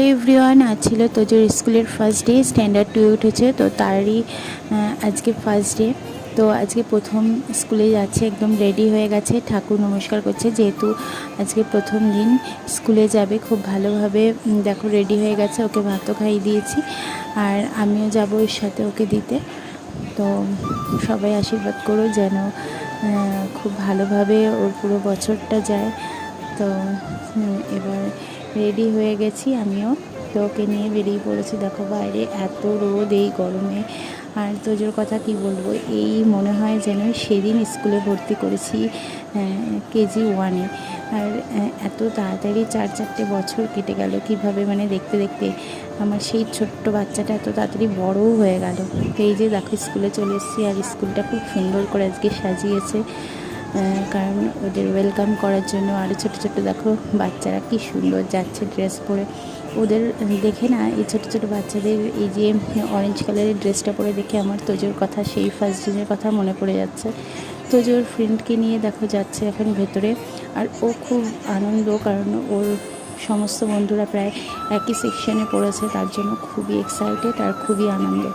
Everyone ছিল তোজোর স্কুলের first day, standard 2 উঠেছে, তো তারই আজকে ফার্স্ট ডে। তো আজকে প্রথম স্কুলে যাচ্ছে, একদম রেডি হয়ে গেছে, ঠাকুর নমস্কার করছে, যেহেতু আজকে প্রথম দিন স্কুলে যাবে। খুব ভালোভাবে দেখো রেডি হয়ে গেছে, ওকে ভাতও খাইয়ে দিয়েছি, আর আমিও যাবো ওর সাথে ওকে দিতে। তো সবাই আশীর্বাদ করো যেন খুব ভালোভাবে ওর পুরো বছরটা যায়। তো এবার রেডি হয়ে গেছি আমিও, তো ওকে নিয়ে বেরিয়ে পড়েছি। দেখো বাইরে এত রোদ এই গরমে, আর তোজোর কথা কি বলবো, এই মনে হয় যেন সেদিন স্কুলে ভর্তি করেছি কেজি 1-এ। আর এত তাড়াতাড়ি 4-4টে বছর কেটে গেল কীভাবে, মানে দেখতে দেখতে আমার সেই ছোট্ট বাচ্চাটা এত তাড়াতাড়ি বড়ও হয়ে গেল। তো এই যে দেখো স্কুলে চলে এসেছি, আর স্কুলটা খুব সুন্দর করে আজকে সাজিয়েছে, কারণ ওদের ওয়েলকাম করার জন্য। আরও ছোটো ছোটো দেখো বাচ্চারা কি সুন্দর যাচ্ছে ড্রেস পরে। ওদের দেখে না, এই ছোটো ছোটো বাচ্চাদের এই যে অরেঞ্জ কালারের ড্রেসটা পরে দেখে আমার তোজোর কথা, সেই ফার্স্ট দিনের কথা মনে পড়ে যাচ্ছে। তোজোর ফ্রেন্ডকে নিয়ে দেখো যাচ্ছে এখন ভেতরে, আর ও খুব আনন্দ, কারণ ওর সমস্ত বন্ধুরা প্রায় একই সেকশনে পড়েছে, তার জন্য খুবই এক্সাইটেড আর খুবই আনন্দ।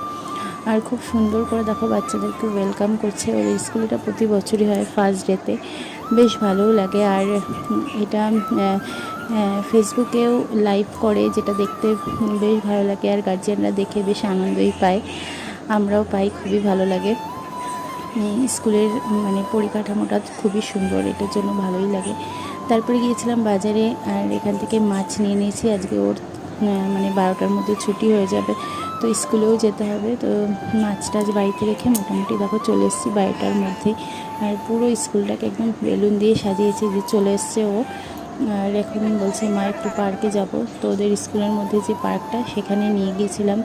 আর খুব সুন্দর করে দেখো বাচ্চাদেরকে ওয়েলকাম করছে। ওদের স্কুলটা প্রতি বছরই হয় ফার্স্ট ডেতে, বেশ ভালোও লাগে। আর এটা ফেসবুকেও লাইভ করে, যেটা দেখতে বেশ ভালো লাগে, আর গার্জিয়ানরা দেখে বেশ আনন্দই পায়, আমরাও পাই, খুবই ভালো লাগে। স্কুলের মানে পরিকাঠামোটা খুবই সুন্দর, এটার জন্য ভালোই লাগে। তারপরে গিয়েছিলাম বাজারে, আর এখান থেকে মাছ নিয়ে নিয়েছি। আজকে ওর মানে 12টার মধ্যে ছুটি হয়ে যাবে, তো স্কুলেও যেতে হবে। তো মাছ টাছ বাড়িতে রেখে মোটামুটি দেখো চলে এসেছি 12টার মধ্যে। আর পুরো স্কুলটাকে একদম বেলুন দিয়ে সাজিয়েছি, যে চলে এসছে ও। আর এখন বলছে মা একটু পার্কে যাব, তো ওদের স্কুলের মধ্যে যে পার্কটা সেখানে নিয়ে গিয়েছিলাম।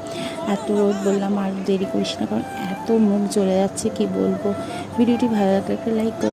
এত রোদ, বললাম আর দেরি করিস না, কারণ এত মুখ জ্বলে যাচ্ছে কি বলবো। ভিডিওটি ভালো লাগলে একটা লাইক